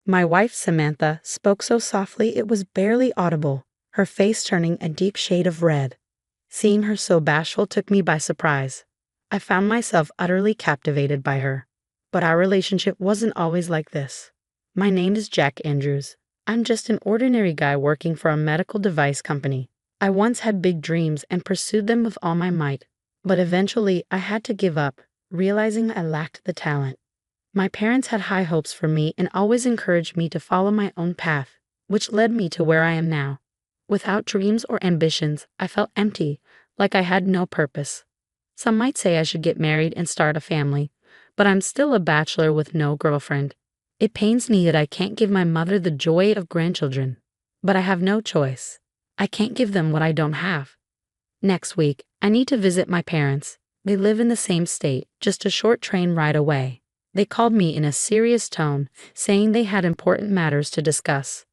My wife, Samantha, spoke so softly it was barely audible, her face turning a deep shade of red. Seeing her so bashful took me by surprise. I found myself utterly captivated by her. But our relationship wasn't always like this. My name is Jack Andrews. I'm just an ordinary guy working for a medical device company. I once had big dreams and pursued them with all my might. But eventually I had to give up, realizing I lacked the talent. My parents had high hopes for me and always encouraged me to follow my own path, which led me to where I am now. Without dreams or ambitions, I felt empty, like I had no purpose. Some might say I should get married and start a family, but I'm still a bachelor with no girlfriend. It pains me that I can't give my mother the joy of grandchildren. But I have no choice. I can't give them what I don't have. Next week, I need to visit my parents. They live in the same state, just a short train ride away. They called me in a serious tone, saying they had important matters to discuss.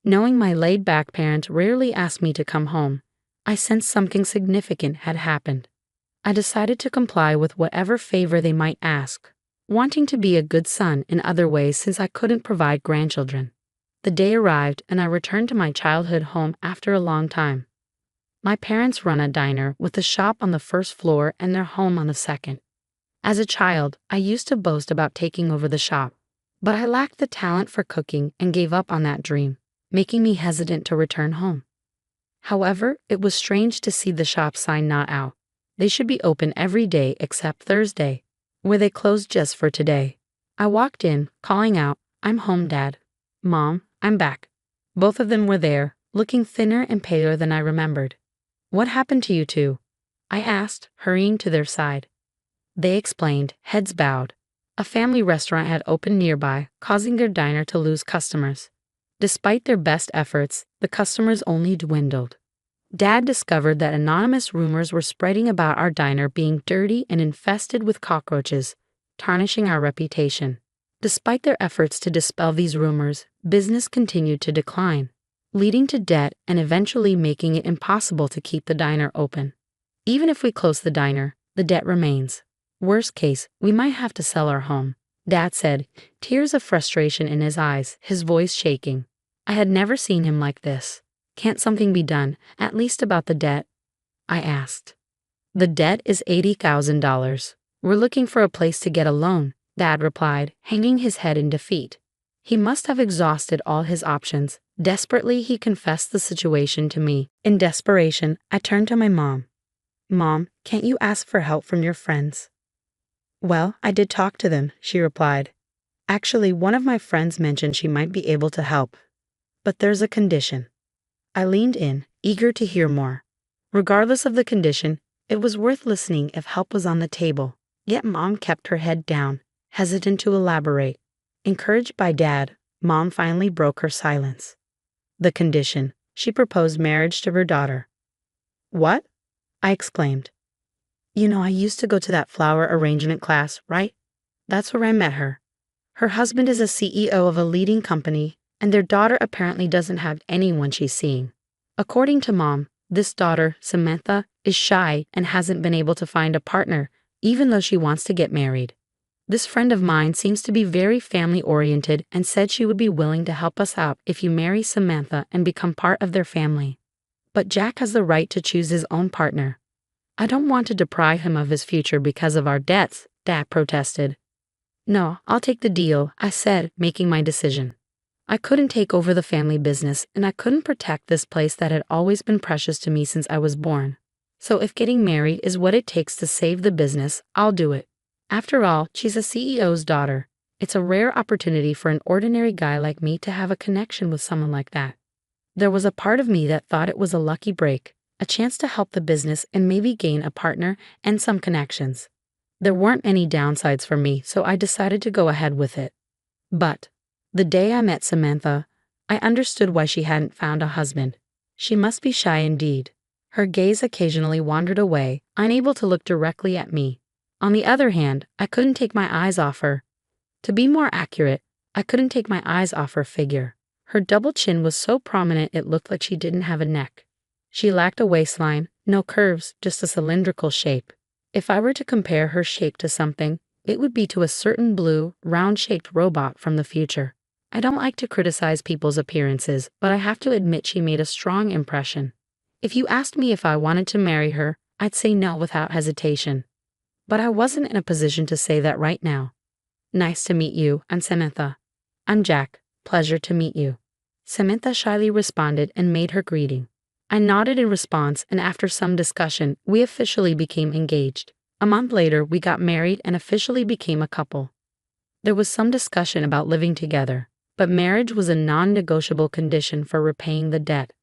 Knowing my laid-back parents rarely asked me to come home, I sensed something significant had happened. I decided to comply with whatever favor they might ask, wanting to be a good son in other ways since I couldn't provide grandchildren. The day arrived and I returned to my childhood home after a long time. My parents run a diner with a shop on the first floor and their home on the second. As a child, I used to boast about taking over the shop, but I lacked the talent for cooking and gave up on that dream, making me hesitant to return home. However, it was strange to see the shop sign not out. They should be open every day except Thursday, where they closed just for today. I walked in, calling out, "I'm home, Dad." "Mom, I'm back." Both of them were there, looking thinner and paler than I remembered. "What happened to you two?" I asked, hurrying to their side. They explained, heads bowed. A family restaurant had opened nearby, causing their diner to lose customers. Despite their best efforts, the customers only dwindled. Dad discovered that anonymous rumors were spreading about our diner being dirty and infested with cockroaches, tarnishing our reputation. Despite their efforts to dispel these rumors, business continued to decline, leading to debt and eventually making it impossible to keep the diner open. Even if we close the diner, the debt remains. Worst case, we might have to sell our home, Dad said, tears of frustration in his eyes, his voice shaking. I had never seen him like this. "Can't something be done, at least about the debt?" I asked. "The debt is $80,000. We're looking for a place to get a loan," Dad replied, hanging his head in defeat. He must have exhausted all his options. Desperately, he confessed the situation to me. In desperation, I turned to my mom. "Mom, can't you ask for help from your friends?" "Well, I did talk to them," she replied. "Actually, one of my friends mentioned she might be able to help. But there's a condition." I leaned in, eager to hear more. Regardless of the condition, it was worth listening if help was on the table. Yet Mom kept her head down, hesitant to elaborate. Encouraged by Dad, Mom finally broke her silence. The condition: she proposed marriage to her daughter. "What?" I exclaimed. "You know, I used to go to that flower arrangement class, right? That's where I met her. Her husband is a CEO of a leading company, and their daughter apparently doesn't have anyone she's seeing. According to Mom, this daughter, Samantha, is shy and hasn't been able to find a partner, even though she wants to get married. This friend of mine seems to be very family-oriented and said she would be willing to help us out if you marry Samantha and become part of their family. But Jack has the right to choose his own partner. I don't want to deprive him of his future because of our debts," Dad protested. "No, I'll take the deal," I said, making my decision. I couldn't take over the family business, and I couldn't protect this place that had always been precious to me since I was born. So if getting married is what it takes to save the business, I'll do it. After all, she's a CEO's daughter. It's a rare opportunity for an ordinary guy like me to have a connection with someone like that. There was a part of me that thought it was a lucky break, a chance to help the business and maybe gain a partner and some connections. There weren't any downsides for me, so I decided to go ahead with it. But the day I met Samantha, I understood why she hadn't found a husband. She must be shy indeed. Her gaze occasionally wandered away, unable to look directly at me. On the other hand, I couldn't take my eyes off her. To be more accurate, I couldn't take my eyes off her figure. Her double chin was so prominent it looked like she didn't have a neck. She lacked a waistline, no curves, just a cylindrical shape. If I were to compare her shape to something, it would be to a certain blue, round-shaped robot from the future. I don't like to criticize people's appearances, but I have to admit she made a strong impression. If you asked me if I wanted to marry her, I'd say no without hesitation. But I wasn't in a position to say that right now. Nice to meet you, I'm Samantha. I'm Jack. Pleasure to meet you. Samantha shyly responded and made her greeting. I nodded in response, and after some discussion, we officially became engaged. A month later, we got married and officially became a couple. There was some discussion about living together, but marriage was a non-negotiable condition for repaying the debt.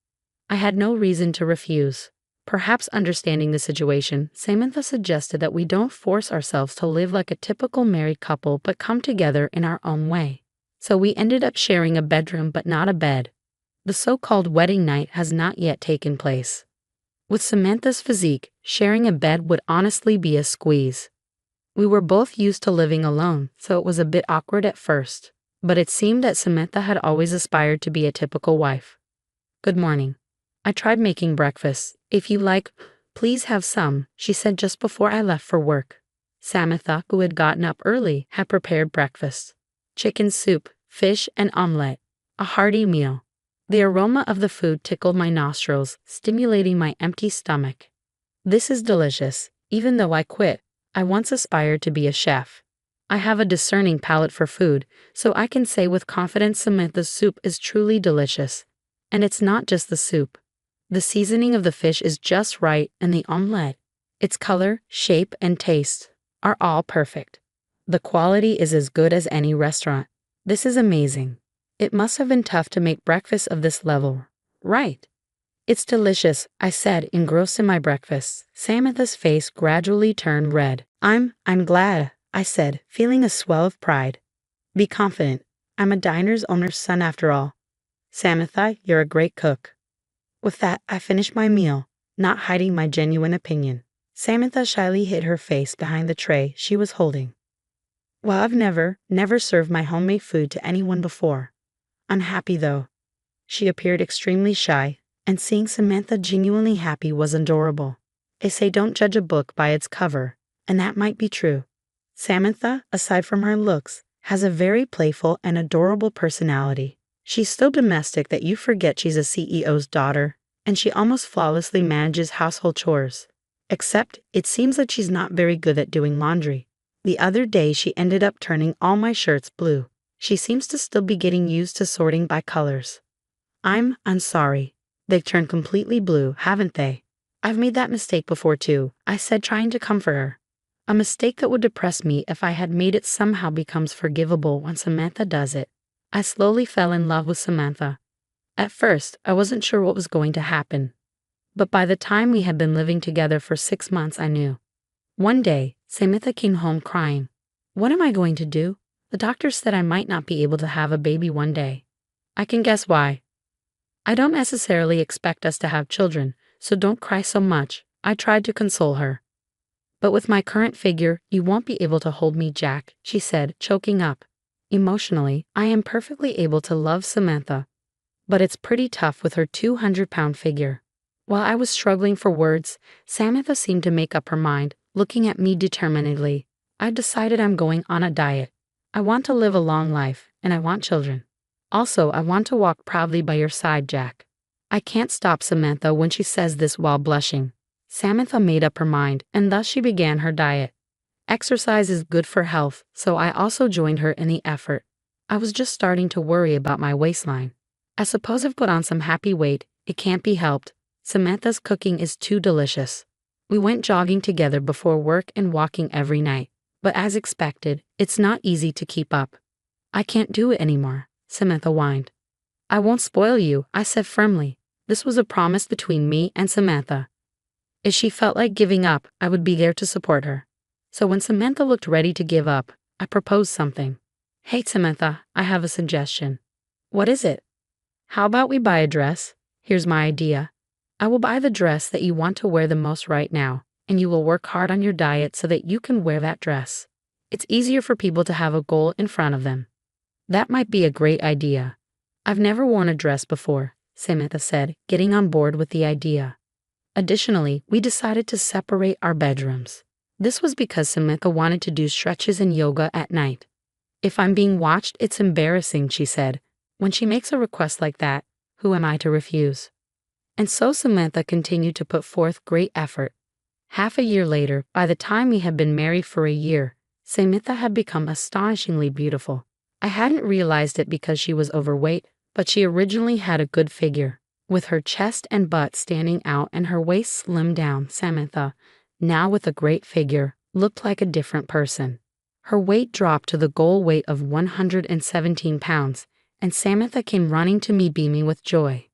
I had no reason to refuse. Perhaps understanding the situation, Samantha suggested that we don't force ourselves to live like a typical married couple but come together in our own way. So we ended up sharing a bedroom but not a bed. The so-called wedding night has not yet taken place. With Samantha's physique, sharing a bed would honestly be a squeeze. We were both used to living alone, so it was a bit awkward at first, but it seemed that Samantha had always aspired to be a typical wife. Good morning. I tried making breakfast. If you like, please have some, she said just before I left for work. Samantha, who had gotten up early, had prepared breakfast. Chicken soup, fish, and omelette. A hearty meal. The aroma of the food tickled my nostrils, stimulating my empty stomach. This is delicious. Even though I quit, I once aspired to be a chef. I have a discerning palate for food, so I can say with confidence Samantha's soup is truly delicious. And it's not just the soup. The seasoning of the fish is just right, and the omelette, its color, shape, and taste, are all perfect. The quality is as good as any restaurant. This is amazing. It must have been tough to make breakfast of this level, right? It's delicious, I said, engrossed in my breakfast. Samantha's face gradually turned red. I'm glad, I said, feeling a swell of pride. Be confident. I'm a diner's owner's son after all. Samantha, you're a great cook. With that, I finished my meal, not hiding my genuine opinion. Samantha shyly hid her face behind the tray she was holding. Well, I've never served my homemade food to anyone before. I'm happy though. She appeared extremely shy, and seeing Samantha genuinely happy was adorable. They say don't judge a book by its cover, and that might be true. Samantha, aside from her looks, has a very playful and adorable personality. She's so domestic that you forget she's a CEO's daughter, and she almost flawlessly manages household chores. Except, it seems that she's not very good at doing laundry. The other day she ended up turning all my shirts blue. She seems to still be getting used to sorting by colors. I'm sorry. They've turned completely blue, haven't they? I've made that mistake before too, I said, trying to comfort her. A mistake that would depress me if I had made it somehow becomes forgivable when Samantha does it. I slowly fell in love with Samantha. At first, I wasn't sure what was going to happen. But by the time we had been living together for 6 months, I knew. One day, Samantha came home crying. What am I going to do? The doctor said I might not be able to have a baby one day. I can guess why. I don't necessarily expect us to have children, so don't cry so much, I tried to console her. But with my current figure, you won't be able to hold me, Jack, she said, choking up. Emotionally, I am perfectly able to love Samantha. But it's pretty tough with her 200-pound figure. While I was struggling for words, Samantha seemed to make up her mind, looking at me determinedly. I've decided I'm going on a diet. I want to live a long life, and I want children. Also, I want to walk proudly by your side, Jack. I can't stop Samantha when she says this while blushing. Samantha made up her mind, and thus she began her diet. Exercise is good for health, so I also joined her in the effort. I was just starting to worry about my waistline. I suppose I've put on some happy weight. It can't be helped. Samantha's cooking is too delicious. We went jogging together before work and walking every night. But as expected, it's not easy to keep up. I can't do it anymore, Samantha whined. I won't spoil you, I said firmly. This was a promise between me and Samantha. If she felt like giving up, I would be there to support her. So when Samantha looked ready to give up, I proposed something. Hey Samantha, I have a suggestion. What is it? How about we buy a dress? Here's my idea. I will buy the dress that you want to wear the most right now, and you will work hard on your diet so that you can wear that dress. It's easier for people to have a goal in front of them. That might be a great idea. I've never worn a dress before, Samantha said, getting on board with the idea. Additionally, we decided to separate our bedrooms. This was because Samantha wanted to do stretches and yoga at night. If I'm being watched, it's embarrassing, she said, When she makes a request like that, who am I to refuse? And so Samantha continued to put forth great effort. Half a year later, by the time we had been married for a year, Samantha had become astonishingly beautiful. I hadn't realized it because she was overweight, but she originally had a good figure. With her chest and butt standing out and her waist slimmed down, Samantha, now with a great figure, looked like a different person. Her weight dropped to the goal weight of 117 pounds, and Samantha came running to me beaming with joy.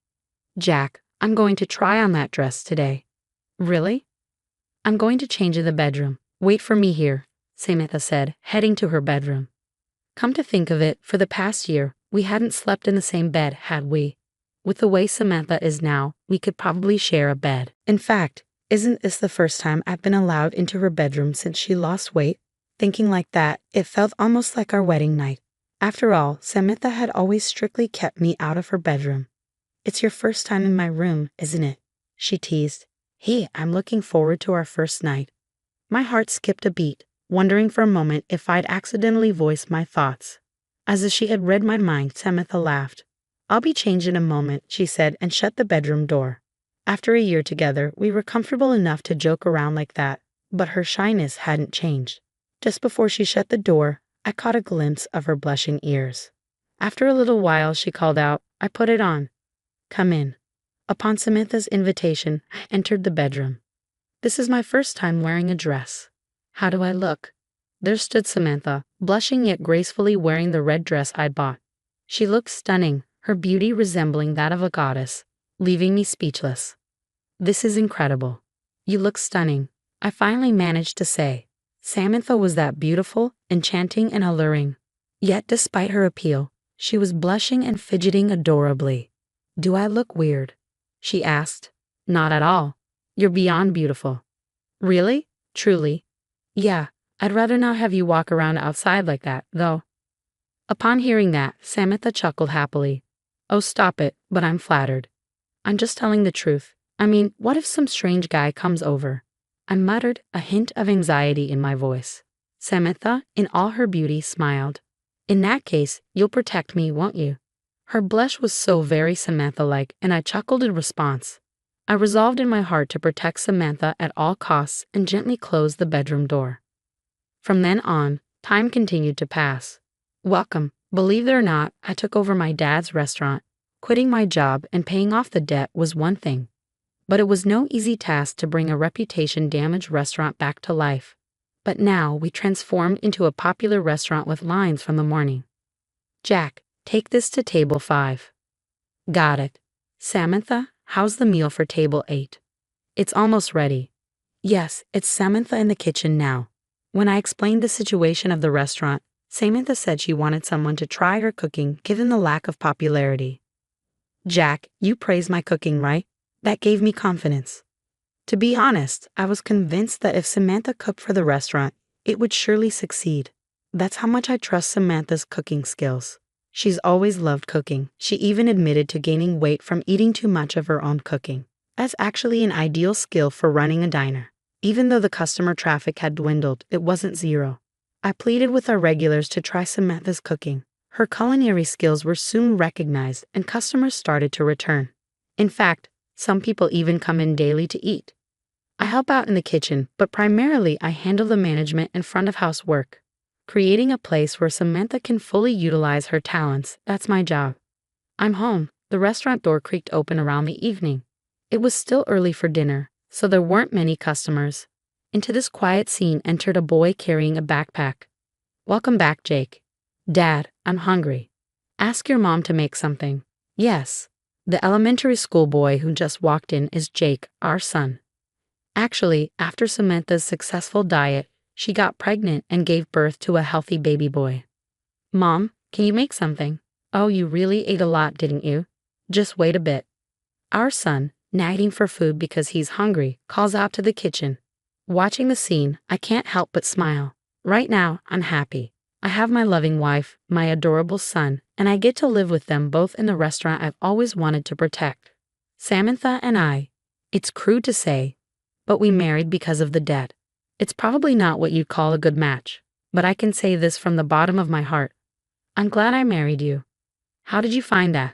"Jack, I'm going to try on that dress today." "Really?" "I'm going to change in the bedroom. Wait for me here," Samantha said, heading to her bedroom. Come to think of it, for the past year, we hadn't slept in the same bed, had we? With the way Samantha is now, we could probably share a bed. In fact, isn't this the first time I've been allowed into her bedroom since she lost weight? Thinking like that, it felt almost like our wedding night. After all, Samantha had always strictly kept me out of her bedroom. "It's your first time in my room, isn't it?" she teased. "Hey, I'm looking forward to our first night." My heart skipped a beat, wondering for a moment if I'd accidentally voiced my thoughts. As if she had read my mind, Samantha laughed. "I'll be changed in a moment," she said, and shut the bedroom door. After a year together, we were comfortable enough to joke around like that, but her shyness hadn't changed. Just before she shut the door, I caught a glimpse of her blushing ears. After a little while, she called out, "I put it on. Come in." Upon Samantha's invitation, I entered the bedroom. This is my first time wearing a dress. How do I look? There stood Samantha, blushing yet gracefully wearing the red dress I'd bought. She looked stunning, her beauty resembling that of a goddess, leaving me speechless. "This is incredible. You look stunning," I finally managed to say. Samantha was that beautiful, enchanting, and alluring. Yet despite her appeal, she was blushing and fidgeting adorably. "Do I look weird?" she asked. "Not at all. You're beyond beautiful." "Really? Truly?" "Yeah, I'd rather not have you walk around outside like that, though." Upon hearing that, Samantha chuckled happily. "Oh, stop it, but I'm flattered. I'm just telling the truth. I mean, what if some strange guy comes over?" I muttered, a hint of anxiety in my voice. Samantha, in all her beauty, smiled. "In that case, you'll protect me, won't you?" Her blush was so very Samantha-like, and I chuckled in response. I resolved in my heart to protect Samantha at all costs and gently closed the bedroom door. From then on, time continued to pass. Welcome, believe it or not, I took over my dad's restaurant. Quitting my job and paying off the debt was one thing, but it was no easy task to bring a reputation-damaged restaurant back to life. But now we transformed into a popular restaurant with lines from the morning. "Jack, take this to table 5. "Got it." "Samantha, how's the meal for table 8? "It's almost ready." Yes, it's Samantha in the kitchen now. When I explained the situation of the restaurant, Samantha said she wanted someone to try her cooking given the lack of popularity. "Jack, you praise my cooking, right?" That gave me confidence. To be honest, I was convinced that if Samantha cooked for the restaurant, it would surely succeed. That's how much I trust Samantha's cooking skills. She's always loved cooking. She even admitted to gaining weight from eating too much of her own cooking. That's actually an ideal skill for running a diner. Even though the customer traffic had dwindled, it wasn't zero. I pleaded with our regulars to try Samantha's cooking. Her culinary skills were soon recognized and customers started to return. In fact, some people even come in daily to eat. I help out in the kitchen, but primarily I handle the management and front of house work. Creating a place where Samantha can fully utilize her talents, that's my job. I'm home. The restaurant door creaked open around the evening. It was still early for dinner, so there weren't many customers. Into this quiet scene entered a boy carrying a backpack. "Welcome back, Jake." "Dad, I'm hungry." "Ask your mom to make something." "Yes." The elementary school boy who just walked in is Jake, our son. Actually, after Samantha's successful diet, she got pregnant and gave birth to a healthy baby boy. "Mom, can you make something?" "Oh, you really ate a lot, didn't you?" "Just wait a bit." Our son, nagging for food because he's hungry, calls out to the kitchen. Watching the scene, I can't help but smile. Right now, I'm happy. I have my loving wife, my adorable son, and I get to live with them both in the restaurant I've always wanted to protect. Samantha and I, it's crude to say, but we married because of the debt. It's probably not what you'd call a good match, but I can say this from the bottom of my heart. I'm glad I married you. How did you find that?